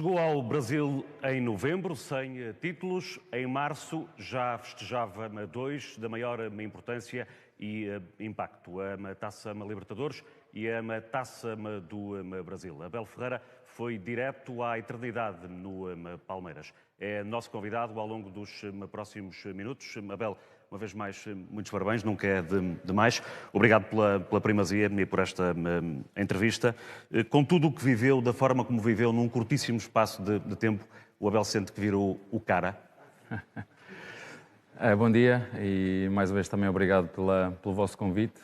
Chegou ao Brasil em novembro, sem títulos. Em março já festejava dois da maior importância e impacto, a Taça Libertadores e a Taça do Brasil. Abel Ferreira foi direto à eternidade no Palmeiras. É nosso convidado ao longo dos próximos minutos. Abel, uma vez mais, muitos parabéns, nunca é demais. Obrigado pela primazia e por esta entrevista. Com tudo o que viveu, da forma como viveu, num curtíssimo espaço de tempo, o Abel sente que virou o cara? Bom dia e mais uma vez também obrigado pelo vosso convite.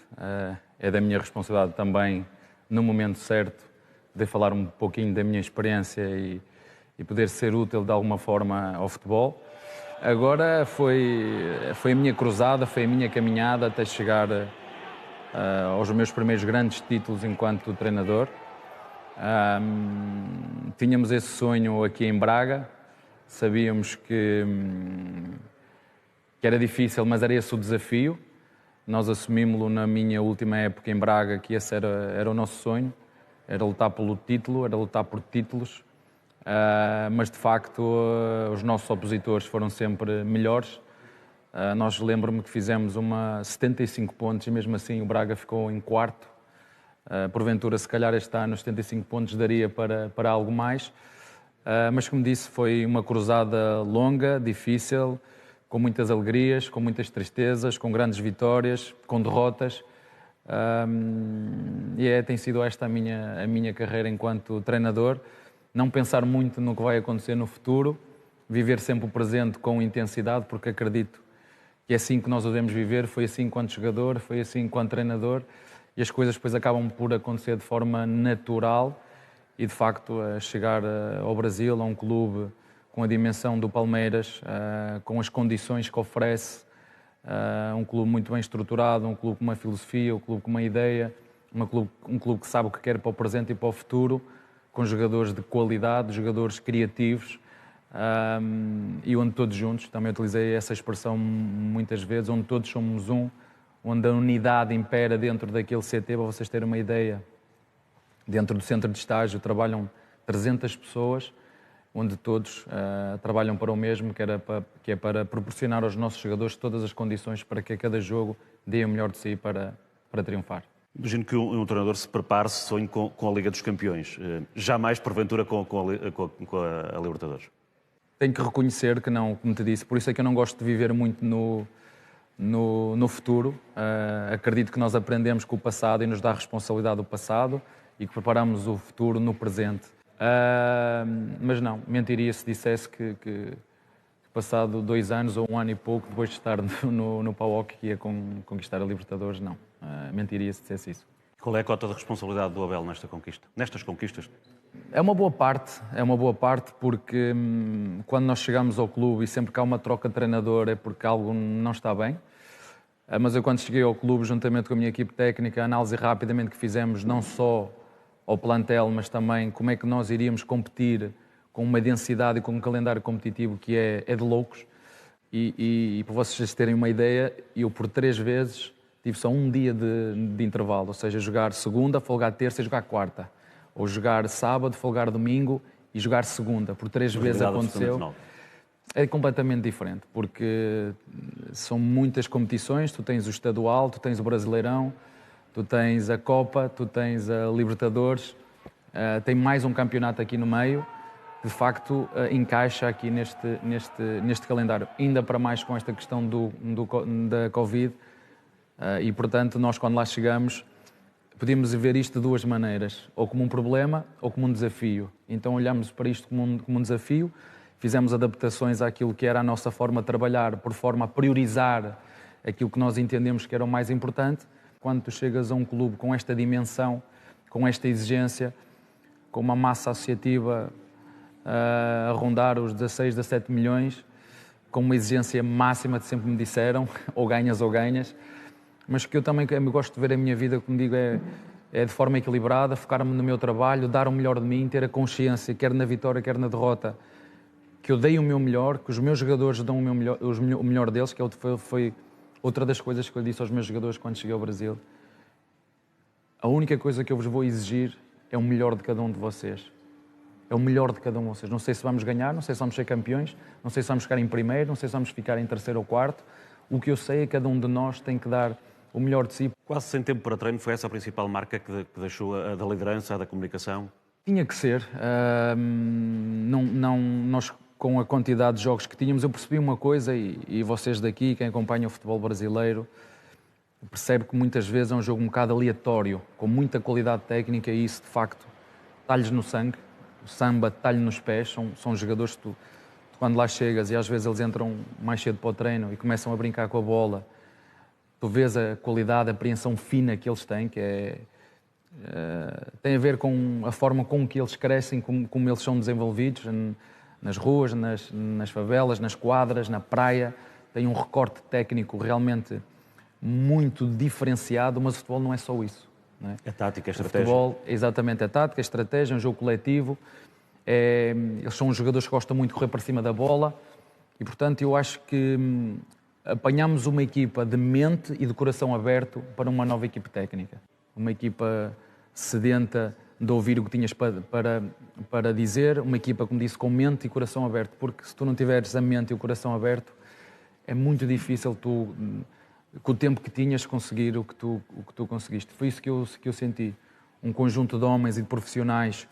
É da minha responsabilidade também, no momento certo, de falar um pouquinho da minha experiência e poder ser útil de alguma forma ao futebol. Agora foi a minha cruzada, foi a minha caminhada até chegar aos meus primeiros grandes títulos enquanto treinador. Tínhamos esse sonho aqui em Braga, sabíamos que era difícil, mas era esse o desafio. Nós assumimos-lo na minha última época em Braga, que esse era o nosso sonho, era lutar pelo título, era lutar por títulos. Mas de facto os nossos opositores foram sempre melhores. Nós lembro-me que fizemos 75 pontos e mesmo assim o Braga ficou em quarto. Porventura, se calhar este ano os 75 pontos daria para algo mais. Mas como disse, foi uma cruzada longa, difícil, com muitas alegrias, com muitas tristezas, com grandes vitórias, com derrotas. Tem sido esta a minha carreira enquanto treinador. Não pensar muito no que vai acontecer no futuro, viver sempre o presente com intensidade, porque acredito que é assim que nós o devemos viver. Foi assim enquanto jogador, foi assim enquanto treinador, e as coisas depois acabam por acontecer de forma natural. E de facto, chegar ao Brasil, a um clube com a dimensão do Palmeiras, com as condições que oferece, um clube muito bem estruturado, um clube com uma filosofia, um clube com uma ideia, um clube que sabe o que quer para o presente e para o futuro, com jogadores de qualidade, jogadores criativos, e onde todos juntos, também utilizei essa expressão muitas vezes, onde todos somos um, onde a unidade impera dentro daquele CT. Para vocês terem uma ideia, dentro do centro de estágio trabalham 300 pessoas, onde todos trabalham para o mesmo, que é para proporcionar aos nossos jogadores todas as condições para que a cada jogo dê o melhor de si para triunfar. Imagino que um treinador se prepare, se sonhe com a Liga dos Campeões, jamais porventura com a Libertadores. Tenho que reconhecer que não, como te disse, por isso é que eu não gosto de viver muito no futuro. Acredito que nós aprendemos com o passado e nos dá a responsabilidade do passado e que preparamos o futuro no presente. Mas não, mentiria se dissesse que passado 2 anos ou 1 ano e pouco, depois de estar no PAOK, que ia conquistar a Libertadores, não. Mentiria se dissesse isso. Qual é a cota de responsabilidade do Abel nestas conquistas? É uma boa parte porque quando nós chegamos ao clube e sempre que há uma troca de treinador é porque algo não está bem. Mas eu, quando cheguei ao clube, juntamente com a minha equipe técnica, a análise rapidamente que fizemos, não só ao plantel, mas também como é que nós iríamos competir com uma densidade e com um calendário competitivo que é de loucos. E para vocês terem uma ideia, eu por 3 vezes tive só um dia de intervalo, ou seja, jogar segunda, folgar terça e jogar quarta. Ou jogar sábado, folgar domingo e jogar segunda. Por 3 vezes aconteceu. É completamente diferente, porque são muitas competições. Tu tens o estadual, tu tens o Brasileirão, tu tens a Copa, tu tens a Libertadores, tem mais um campeonato aqui no meio. De facto, encaixa aqui neste calendário, ainda para mais com esta questão da Covid. E, portanto, nós, quando lá chegamos, podíamos ver isto de 2 maneiras, ou como um problema ou como um desafio. Então olhamos para isto como um desafio, fizemos adaptações àquilo que era a nossa forma de trabalhar, por forma a priorizar aquilo que nós entendemos que era o mais importante. Quando tu chegas a um clube com esta dimensão, com esta exigência, com uma massa associativa a rondar os 16, 17 milhões, com uma exigência máxima, que sempre me disseram, ou ganhas, mas que eu também gosto de ver a minha vida, como digo, é de forma equilibrada, focar-me no meu trabalho, dar o melhor de mim, ter a consciência, quer na vitória, quer na derrota, que eu dei o meu melhor, que os meus jogadores dão o melhor deles, que foi outra das coisas que eu disse aos meus jogadores quando cheguei ao Brasil. A única coisa que eu vos vou exigir é o melhor de cada um de vocês. é o melhor de cada um de vocês. Não sei se vamos ganhar, não sei se vamos ser campeões, não sei se vamos ficar em primeiro, não sei se vamos ficar em terceiro ou quarto. O que eu sei é que cada um de nós tem que dar o melhor de si. Quase sem tempo para treino, foi essa a principal marca que deixou a da liderança, a da comunicação? Tinha que ser. Nós, com a quantidade de jogos que tínhamos, eu percebi uma coisa, e vocês daqui, quem acompanha o futebol brasileiro, percebe que muitas vezes é um jogo um bocado aleatório, com muita qualidade técnica, e isso, de facto, está-lhes no sangue. O samba está-lhe nos pés. São jogadores que tu, quando lá chegas, e às vezes eles entram mais cedo para o treino e começam a brincar com a bola, tu vês a qualidade, a apreensão fina que eles têm, que tem a ver com a forma com que eles crescem, como eles são desenvolvidos nas ruas, nas favelas, nas quadras, na praia. Tem um recorte técnico realmente muito diferenciado, mas o futebol não é só isso. Não é? A tática, a estratégia. O futebol, exatamente, a tática, a estratégia, é um jogo coletivo. Eles são jogadores que gostam muito de correr para cima da bola e, portanto, eu acho que apanhamos uma equipa de mente e de coração aberto para uma nova equipa técnica. Uma equipa sedenta de ouvir o que tinhas para dizer, uma equipa, como disse, com mente e coração aberto, porque se tu não tiveres a mente e o coração aberto, é muito difícil tu, com o tempo que tinhas, conseguir o que tu conseguiste. Foi isso que eu senti. Um conjunto de homens e de profissionais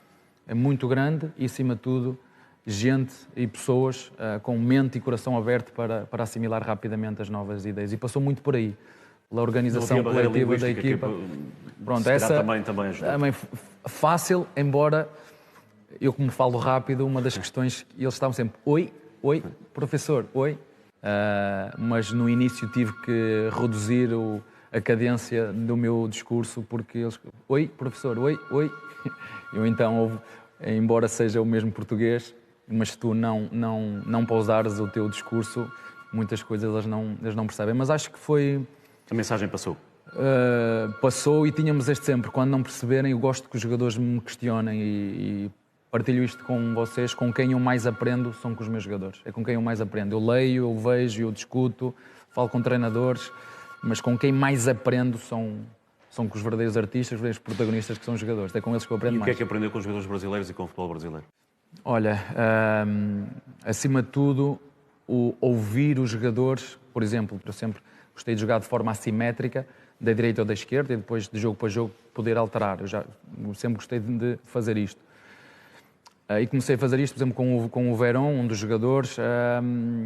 muito grande e, acima de tudo, gente e pessoas com mente e coração aberto para assimilar rapidamente as novas ideias. E passou muito por aí, pela organização coletiva da equipa. Pronto, essa também ajuda. Também fácil, embora eu, como falo rápido, uma das questões, eles estavam sempre, oi, professor, oi. Mas no início tive que reduzir a cadência do meu discurso, porque eles, oi, professor, oi. Eu então, embora seja o mesmo português, mas se tu não pausares o teu discurso, muitas coisas eles não percebem. Mas acho que foi... A mensagem passou. Passou, e tínhamos este sempre. Quando não perceberem, eu gosto que os jogadores me questionem e partilho isto com vocês. Com quem eu mais aprendo são com os meus jogadores. É com quem eu mais aprendo. Eu leio, eu vejo, eu discuto, falo com treinadores, mas com quem mais aprendo são com os verdadeiros artistas, os verdadeiros protagonistas, que são os jogadores. É com eles que eu aprendo mais. E o que é que aprendeu com os jogadores brasileiros e com o futebol brasileiro? Olha, acima de tudo, ouvir os jogadores. Por exemplo, eu sempre gostei de jogar de forma assimétrica, da direita ou da esquerda, e depois, de jogo para jogo, poder alterar. Eu sempre gostei de fazer isto. E comecei a fazer isto, por exemplo, com o Verón, um dos jogadores,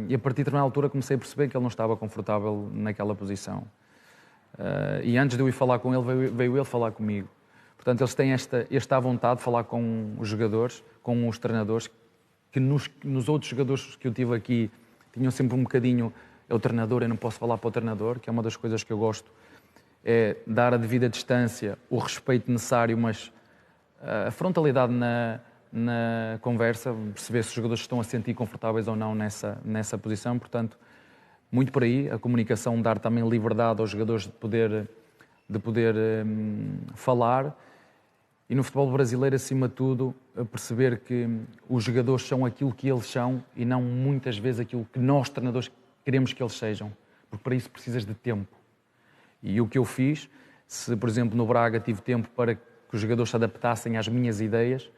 e a partir de determinada altura comecei a perceber que ele não estava confortável naquela posição. E antes de eu ir falar com ele, veio ele falar comigo. Portanto, eles têm esta vontade de falar com os jogadores, com os treinadores, que nos outros jogadores que eu tive aqui tinham sempre um bocadinho, é o treinador, eu não posso falar para o treinador, que é uma das coisas que eu gosto, é dar a devida distância, o respeito necessário, mas a frontalidade na conversa, perceber se os jogadores estão a sentir confortáveis ou não nessa posição. Portanto, muito por aí, a comunicação, dar também liberdade aos jogadores de poder falar. E no futebol brasileiro, acima de tudo, perceber que os jogadores são aquilo que eles são e não muitas vezes aquilo que nós, treinadores, queremos que eles sejam. Porque para isso precisas de tempo. E o que eu fiz, se por exemplo no Braga tive tempo para que os jogadores se adaptassem às minhas ideias,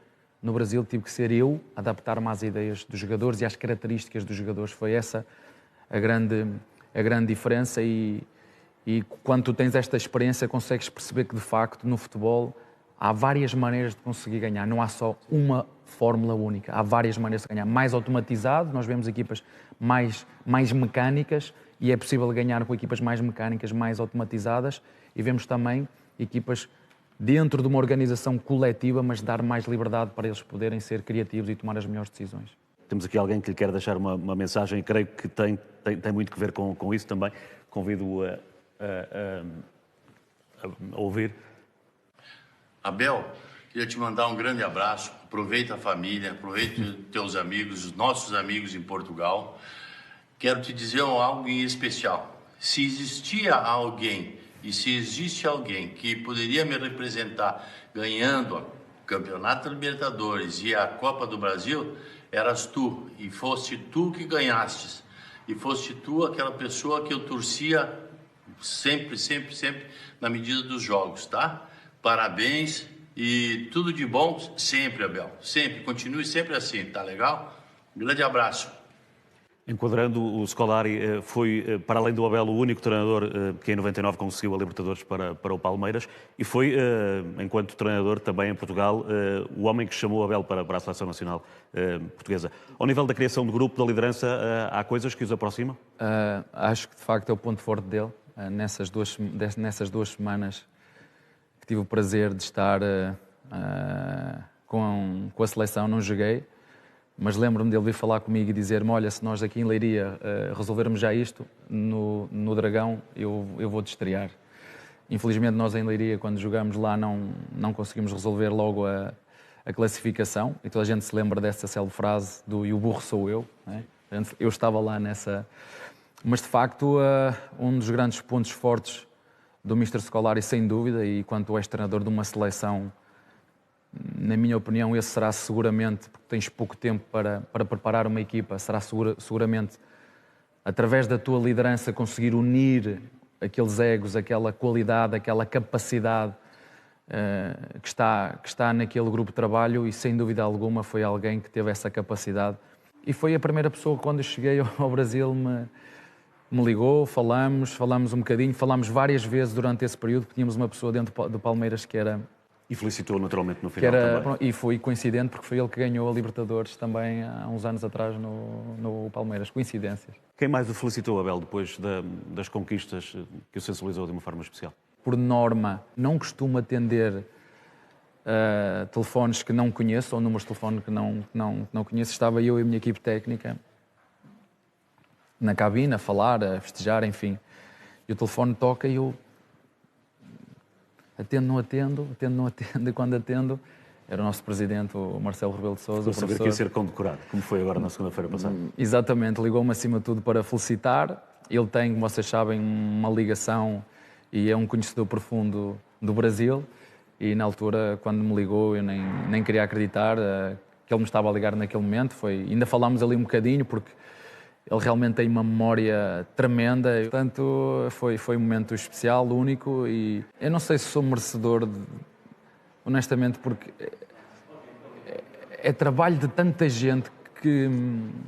no Brasil tive que ser eu a adaptar-me às ideias dos jogadores e às características dos jogadores. Foi essa a grande diferença, e quando tu tens esta experiência consegues perceber que de facto no futebol há várias maneiras de conseguir ganhar, não há só uma fórmula única, há várias maneiras de ganhar. Mais automatizado, nós vemos equipas mais mecânicas, e é possível ganhar com equipas mais mecânicas, mais automatizadas, e vemos também equipas dentro de uma organização coletiva, mas dar mais liberdade para eles poderem ser criativos e tomar as melhores decisões. Temos aqui alguém que lhe quer deixar uma mensagem, creio que tem muito que ver com isso também. Convido-o a ouvir. Abel, queria te mandar um grande abraço. Aproveita a família, aproveita teus amigos, os nossos amigos em Portugal. Quero te dizer algo em especial. Se existia alguém e se existe alguém que poderia me representar ganhando o Campeonato Libertadores e a Copa do Brasil, eras tu, e foste tu que ganhastes, e foste tu aquela pessoa que eu torcia sempre na medida dos jogos, tá? Parabéns, E tudo de bom sempre, Abel. Sempre. Continue sempre assim, tá legal? Um grande abraço. Enquadrando, o Scolari foi, para além do Abel, o único treinador que em 99 conseguiu a Libertadores para o Palmeiras e foi, enquanto treinador também em Portugal, o homem que chamou o Abel para a Seleção Nacional Portuguesa. Ao nível da criação de grupo, da liderança, há coisas que os aproximam? Acho que de facto é o ponto forte dele. Nessas duas semanas que tive o prazer de estar com a seleção, não joguei, mas lembro-me dele vir falar comigo e dizer-me: olha, se nós aqui em Leiria resolvermos já isto, no Dragão eu vou-te estrear. Infelizmente nós em Leiria, quando jogamos lá, não conseguimos resolver logo a classificação, e toda a gente se lembra dessa célebre frase do "e o burro sou eu", né? Eu estava lá nessa... Mas de facto, um dos grandes pontos fortes do Mr. Scolari, sem dúvida, e quando és treinador de uma seleção, na minha opinião, esse será seguramente, porque tens pouco tempo para preparar uma equipa, será seguramente, através da tua liderança, conseguir unir aqueles egos, aquela qualidade, aquela capacidade que está naquele grupo de trabalho, e sem dúvida alguma foi alguém que teve essa capacidade. E foi a primeira pessoa que, quando eu cheguei ao Brasil, me ligou, falamos um bocadinho, falámos várias vezes durante esse período, porque tínhamos uma pessoa dentro do Palmeiras que era... E felicitou naturalmente no final também. E foi coincidente, porque foi ele que ganhou a Libertadores também há uns anos atrás no Palmeiras. Coincidências. Quem mais o felicitou, Abel, depois das conquistas que o sensibilizou de uma forma especial? Por norma, não costumo atender telefones que não conheço, ou números de telefone que não conheço. Estava eu e a minha equipe técnica na cabine a falar, a festejar, enfim. E o telefone toca e eu... Atendo, não atendo, e quando atendo, era o nosso presidente, o Marcelo Rebelo de Sousa. Vou saber que ia ser condecorado, como foi agora na segunda-feira passada. Exatamente, ligou-me acima de tudo para felicitar. Ele tem, como vocês sabem, uma ligação e é um conhecedor profundo do Brasil. E na altura, quando me ligou, eu nem queria acreditar que ele me estava a ligar naquele momento. Ainda falámos ali um bocadinho, porque ele realmente tem uma memória tremenda, portanto foi um momento especial, único, e eu não sei se sou merecedor, honestamente, porque é trabalho de tanta gente que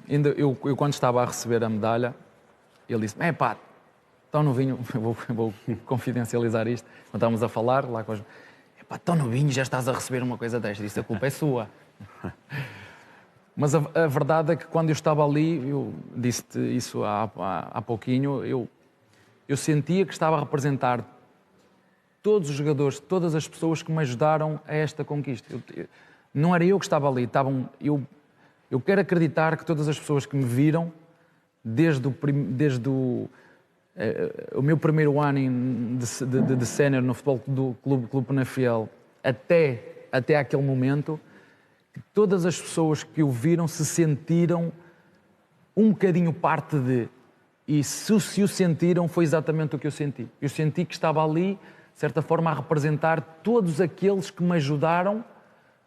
ainda eu quando estava a receber a medalha, ele disse: pá, tão novinho, vou confidencializar isto, quando estávamos a falar lá com os... pá, tão novinho, já estás a receber uma coisa desta, disse: a culpa é sua. Mas a verdade é que quando eu estava ali, eu disse-te isso há pouquinho, eu sentia que estava a representar todos os jogadores, todas as pessoas que me ajudaram a esta conquista. Não era eu que estava ali, eu quero acreditar que todas as pessoas que me viram, desde o meu primeiro ano de sénior no Futebol do Clube Penafiel até aquele momento, todas as pessoas que o viram se sentiram um bocadinho parte de... E se o sentiram, foi exatamente o que eu senti. Eu senti que estava ali, de certa forma, a representar todos aqueles que me ajudaram,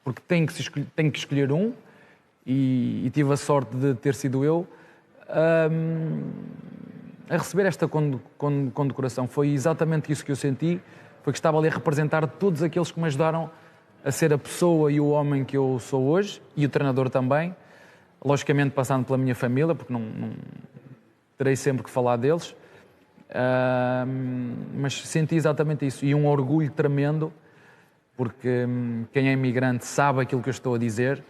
porque tenho que escolher um, e tive a sorte de ter sido eu, a receber esta condecoração. Foi exatamente isso que eu senti, foi que estava ali a representar todos aqueles que me ajudaram a ser a pessoa e o homem que eu sou hoje, e o treinador também, logicamente passando pela minha família, porque não terei sempre que falar deles, mas senti exatamente isso, e um orgulho tremendo, porque quem é imigrante sabe aquilo que eu estou a dizer.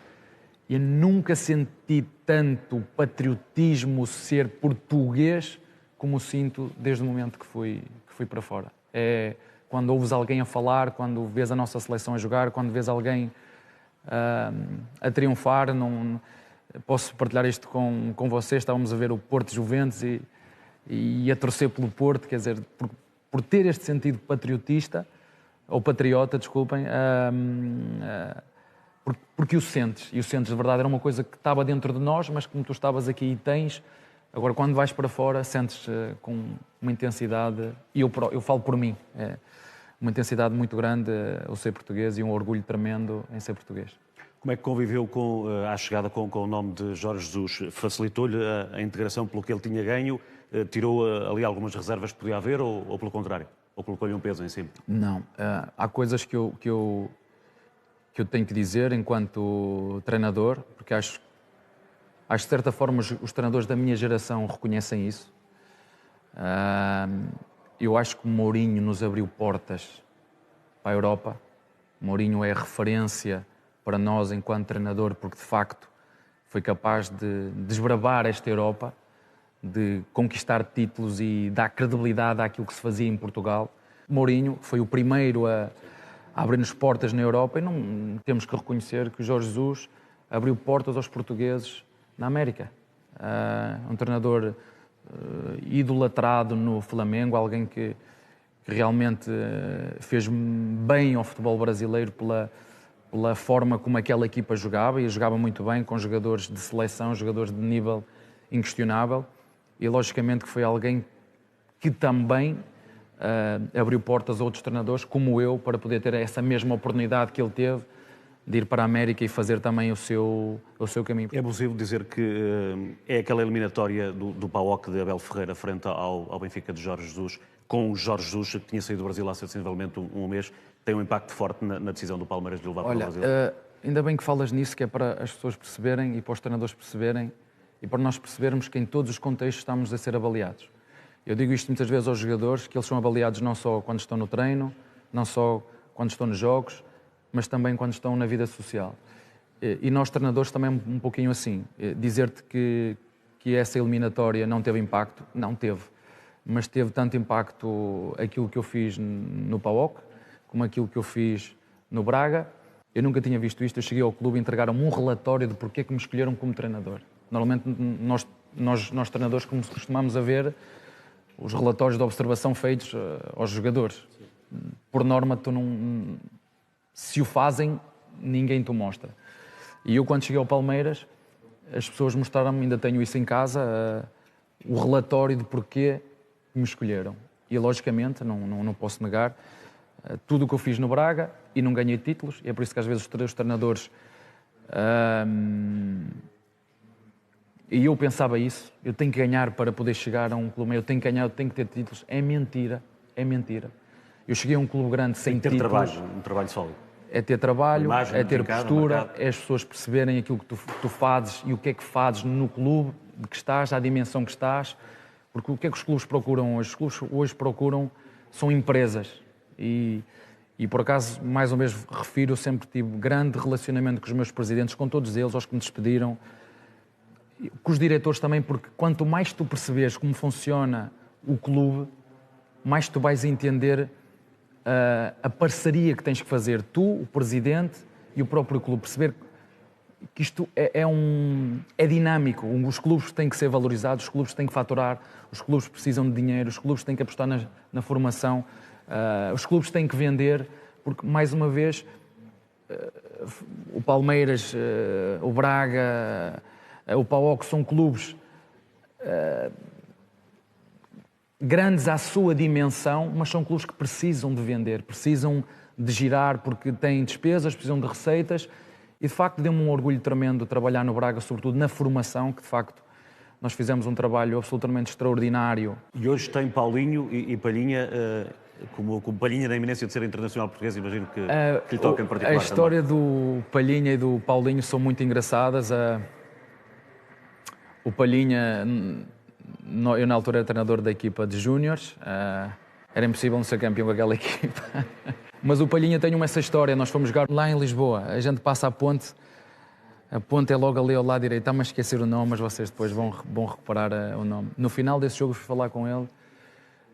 Eu nunca senti tanto patriotismo, ser português, como sinto desde o momento que fui para fora. Quando ouves alguém a falar, quando vês a nossa seleção a jogar, quando vês alguém a triunfar, posso partilhar isto com vocês. Estávamos a ver o Porto Juventus e a torcer pelo Porto, quer dizer, por ter este sentido patriotista, ou patriota, desculpem, porque o sentes de verdade. Era uma coisa que estava dentro de nós, mas como tu estavas aqui e tens, agora quando vais para fora sentes com uma intensidade, e eu falo por mim, uma intensidade muito grande o ser português, e um orgulho tremendo em ser português. Como é que conviveu à chegada com o nome de Jorge Jesus? Facilitou-lhe a integração pelo que ele tinha ganho? Tirou ali algumas reservas que podia haver, ou pelo contrário? Ou colocou-lhe um peso em cima? Não. Há coisas que eu que eu tenho que dizer enquanto treinador, porque acho que de certa forma os treinadores da minha geração reconhecem isso. Eu acho que o Mourinho nos abriu portas para a Europa. O Mourinho é referência para nós enquanto treinador, porque de facto foi capaz de desbravar esta Europa, de conquistar títulos e dar credibilidade àquilo que se fazia em Portugal. Mourinho foi o primeiro a abrir-nos portas na Europa e não temos que reconhecer que o Jorge Jesus abriu portas aos portugueses na América. Um treinador idolatrado no Flamengo, alguém que realmente fez bem ao futebol brasileiro pela forma como aquela equipa jogava, e jogava muito bem com jogadores de seleção, jogadores de nível inquestionável, e logicamente que foi alguém que também abriu portas a outros treinadores como eu, para poder ter essa mesma oportunidade que ele teve de ir para a América e fazer também o seu caminho. É abusivo dizer que é aquela eliminatória do PAOK de Abel Ferreira frente ao Benfica de Jorge Jesus, com o Jorge Jesus, que tinha saído do Brasil há sensivelmente um mês, tem um impacto forte na decisão do Palmeiras de levar para o Brasil? Ainda bem que falas nisso, que é para as pessoas perceberem e para os treinadores perceberem e para nós percebermos que em todos os contextos estamos a ser avaliados. Eu digo isto muitas vezes aos jogadores, que eles são avaliados não só quando estão no treino, não só quando estão nos jogos, mas também quando estão na vida social. E nós, treinadores, também um pouquinho assim. Dizer-te que essa eliminatória não teve impacto, não teve. Mas teve tanto impacto aquilo que eu fiz no PAOK, como aquilo que eu fiz no Braga. Eu nunca tinha visto isto. Eu cheguei ao clube e entregaram-me um relatório de porque é que me escolheram como treinador. Normalmente, nós treinadores, como costumamos a ver, os relatórios de observação feitos aos jogadores. Por norma, se o fazem, ninguém te mostra. E eu, quando cheguei ao Palmeiras, as pessoas mostraram-me, ainda tenho isso em casa, o relatório de porquê me escolheram. E, logicamente, não posso negar, tudo o que eu fiz no Braga e não ganhei títulos, e é por isso que às vezes os treinadores... E eu pensava isso, eu tenho que ganhar para poder chegar a um clube, eu tenho que ganhar, eu tenho que ter títulos. É mentira, é mentira. Eu cheguei a um clube grande sem títulos. Trabalho, um trabalho sólido. É ter trabalho, é ter postura, é as pessoas perceberem aquilo que tu fazes e o que é que fazes no clube de que estás, à dimensão que estás. Porque o que é que os clubes procuram hoje? Os clubes hoje procuram, são empresas. E por acaso, mais uma vez refiro, eu sempre tive grande relacionamento com os meus presidentes, com todos eles, aos que me despediram, com os diretores também, porque quanto mais tu percebes como funciona o clube, mais tu vais entender a parceria que tens que fazer, tu, o presidente e o próprio clube. Perceber que isto é dinâmico, os clubes têm que ser valorizados, os clubes têm que faturar, os clubes precisam de dinheiro, os clubes têm que apostar na formação, os clubes têm que vender, porque, mais uma vez, o Palmeiras, o Braga, o PAOK são clubes grandes à sua dimensão, mas são clubes que precisam de vender, precisam de girar porque têm despesas, precisam de receitas, e de facto deu-me um orgulho tremendo trabalhar no Braga, sobretudo na formação, que de facto nós fizemos um trabalho absolutamente extraordinário. E hoje tem Paulinho e Palhinha, como Palhinha na iminência de ser internacional português, imagino que lhe toca em particular. A história do Palhinha e do Paulinho são muito engraçadas. O Palhinha, eu na altura era treinador da equipa de júniores, era impossível não ser campeão com aquela equipa. Mas o Palhinha tem essa história, nós fomos jogar lá em Lisboa, a gente passa a ponte é logo ali ao lado direito, está-me a esquecer o nome, mas vocês depois vão recuperar o nome. No final desse jogo eu fui falar com ele,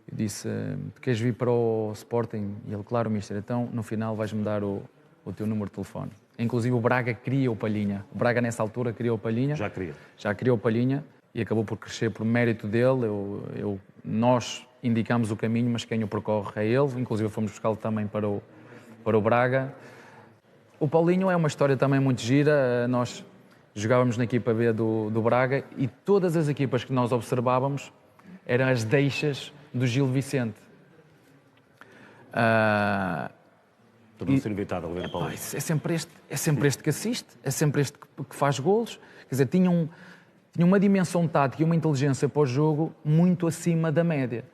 eu disse, tu queres vir para o Sporting? E ele, claro, mister, então no final vais-me dar o teu número de telefone. Inclusive o Braga queria o Palhinha, o Braga nessa altura queria o Palhinha. Já queria o Palhinha e acabou por crescer por mérito dele, nós indicamos o caminho, mas quem o percorre é ele, inclusive fomos buscá-lo também para o Braga. O Paulinho é uma história também muito gira, nós jogávamos na equipa B do Braga e todas as equipas que nós observávamos eram as deixas do Gil Vicente. Tornou-se inevitável ver o Paulinho. É sempre este que assiste, é sempre este que faz golos, quer dizer, tinha uma dimensão tática e uma inteligência para o jogo muito acima da média.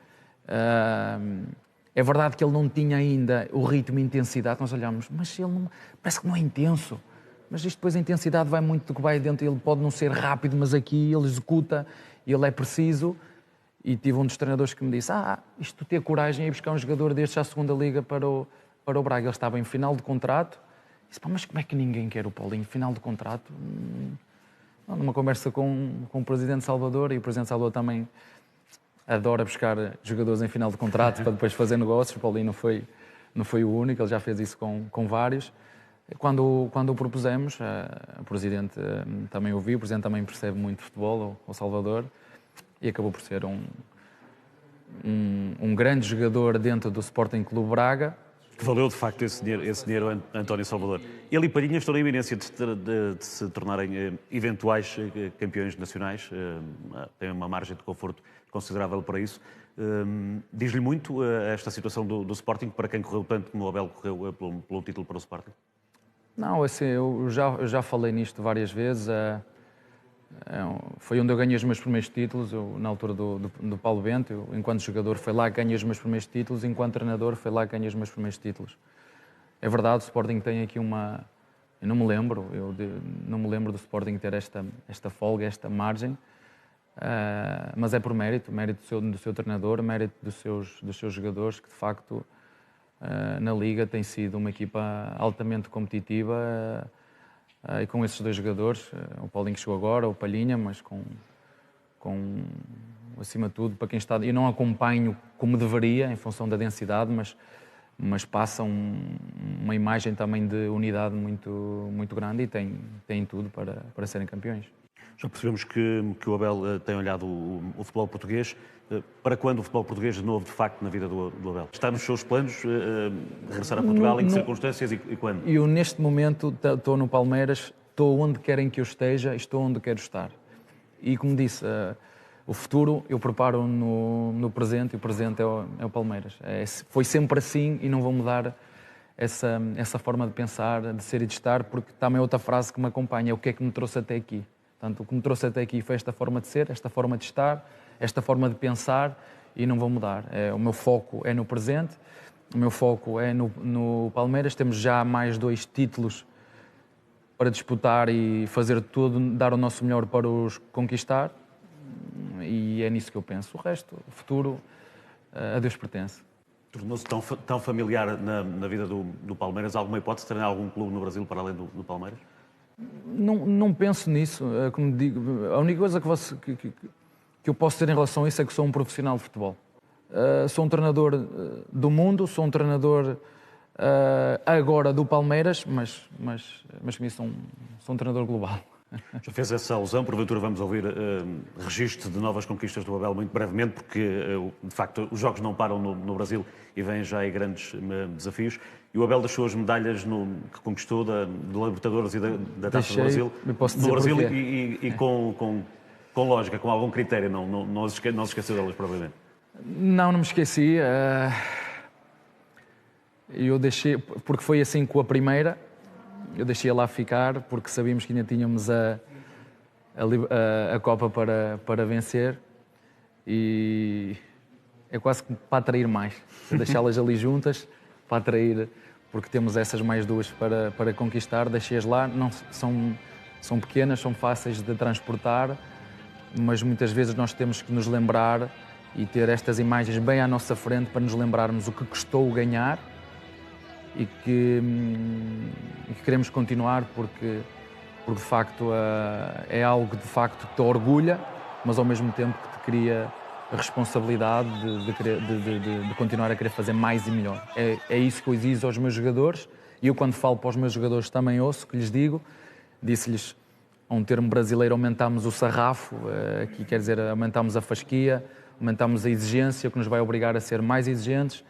É verdade que ele não tinha ainda o ritmo e a intensidade. Nós olhamos, mas ele não, parece que não é intenso. Mas isto depois a intensidade vai muito do que vai dentro. Ele pode não ser rápido, mas aqui ele executa, ele é preciso. E tive um dos treinadores que me disse, isto ter coragem e buscar um jogador destes à segunda liga para o Braga. Ele estava em final de contrato. Disse, mas como é que ninguém quer o Paulinho? Final de contrato? Numa conversa com o Presidente Salvador, e o Presidente Salvador também adora buscar jogadores em final de contrato para depois fazer negócios. O Paulinho não foi o único, ele já fez isso com vários. Quando o propusemos, o Presidente também ouviu, o Presidente também percebe muito de futebol, o Salvador, e acabou por ser um grande jogador dentro do Sporting Clube Braga. Que valeu, de facto, esse dinheiro António Salvador. Ele e Palhinha estão na iminência de se tornarem eventuais campeões nacionais. Têm uma margem de conforto considerável para isso. Diz-lhe muito esta situação do Sporting, para quem correu tanto como o Abel correu pelo título para o Sporting? Não, assim, eu já falei nisto várias vezes. Foi onde eu ganhei os meus primeiros títulos, na altura do Paulo Bento. Eu, enquanto jogador, foi lá que ganhei os meus primeiros títulos, enquanto treinador, foi lá que ganhei os meus primeiros títulos. É verdade, o Sporting tem aqui uma... Eu não me lembro do Sporting ter esta folga, esta margem, mas é por mérito do seu treinador, mérito dos seus jogadores, que de facto na Liga tem sido uma equipa altamente competitiva. E com esses dois jogadores, o Paulinho que chegou agora, o Palhinha, mas com acima de tudo, para quem está... Eu não acompanho como deveria, em função da densidade, mas passa uma imagem também de unidade muito grande, e tem tudo para serem campeões. Já percebemos que o Abel tem olhado o futebol português. Para quando o futebol português de novo, de facto, na vida do Abel? Está nos seus planos regressar a Portugal? Em que circunstâncias e quando? Eu, neste momento, estou no Palmeiras, estou onde querem que eu esteja e estou onde quero estar. E, como disse, o futuro eu preparo no presente, e o presente é o Palmeiras. Foi sempre assim e não vou mudar essa forma de pensar, de ser e de estar, porque também é outra frase que me acompanha, é o que é que me trouxe até aqui. Portanto, o que me trouxe até aqui foi esta forma de ser, esta forma de estar, esta forma de pensar, e não vou mudar. O meu foco é no presente, o meu foco é no Palmeiras. Temos já mais 2 títulos para disputar e fazer tudo, dar o nosso melhor para os conquistar, e é nisso que eu penso. O resto, o futuro, a Deus pertence. Tornou-se tão familiar na vida do Palmeiras? Alguma hipótese de treinar algum clube no Brasil para além do Palmeiras? Não penso nisso. Como digo, a única coisa que eu posso ter em relação a isso é que sou um profissional de futebol. Sou um treinador do mundo, sou um treinador agora do Palmeiras, mas para mim sou um treinador global. Já fez essa alusão, porventura vamos ouvir registro de novas conquistas do Abel muito brevemente, porque de facto os jogos não param no Brasil e vêm já aí grandes desafios. E o Abel deixou as medalhas que conquistou do Libertadores e da Taça do Brasil no Brasil e com lógica, com algum critério, não se esqueceu delas provavelmente. Não me esqueci. Eu deixei, porque foi assim com a primeira. Eu deixei-a lá ficar, porque sabíamos que ainda tínhamos a Copa para vencer, e é quase que para atrair mais. Deixá-las ali juntas, para atrair, porque temos essas mais 2 para conquistar. Deixei-as lá, não, são pequenas, são fáceis de transportar, mas muitas vezes nós temos que nos lembrar e ter estas imagens bem à nossa frente para nos lembrarmos o que custou ganhar, e que queremos continuar, porque de facto é algo que de facto te orgulha, mas ao mesmo tempo que te cria a responsabilidade de continuar a querer fazer mais e melhor. É isso que eu exijo aos meus jogadores, e eu, quando falo para os meus jogadores, também ouço que lhes digo. Disse-lhes, a um termo brasileiro, aumentámos o sarrafo, aqui quer dizer aumentámos a fasquia, aumentámos a exigência, o que nos vai obrigar a ser mais exigentes,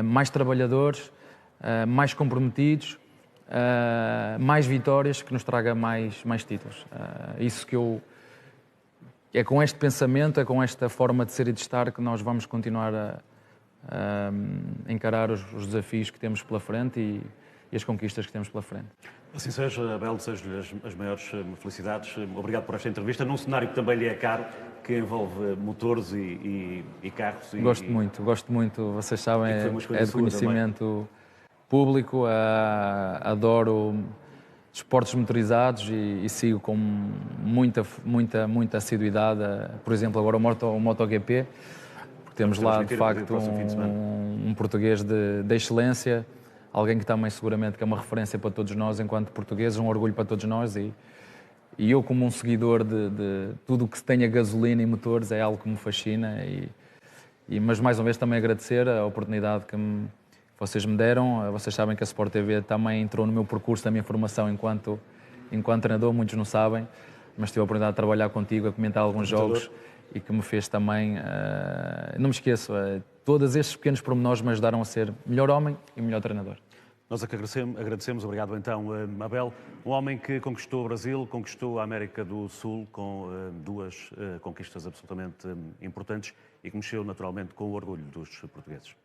mais trabalhadores, mais comprometidos, mais vitórias, que nos traga mais títulos. Isso que é com este pensamento, é com esta forma de ser e de estar, que nós vamos continuar a encarar os desafios que temos pela frente e as conquistas que temos pela frente. Assim seja, Abel, desejo-lhe as maiores felicidades. Obrigado por esta entrevista, num cenário que também lhe é caro, que envolve motores e carros. Gosto muito. Vocês sabem, é de conhecimento público. Adoro esportes motorizados e sigo com muita assiduidade. Por exemplo, agora o MotoGP, porque temos lá, de facto, um português de excelência, alguém que também seguramente que é uma referência para todos nós enquanto portugueses, um orgulho para todos nós e eu, como um seguidor de tudo o que tenha gasolina e motores, é algo que me fascina. Mas, mais uma vez, também agradecer a oportunidade que vocês me deram. Vocês sabem que a Sport TV também entrou no meu percurso, da minha formação enquanto treinador, muitos não sabem, mas tive a oportunidade de trabalhar contigo, a comentar alguns jogos e que me fez também... não me esqueço, todos estes pequenos pormenores me ajudaram a ser melhor homem e melhor treinador. Nós é que agradecemos. Obrigado então, Abel. Um homem que conquistou o Brasil, conquistou a América do Sul com duas conquistas absolutamente importantes e que mexeu naturalmente com o orgulho dos portugueses.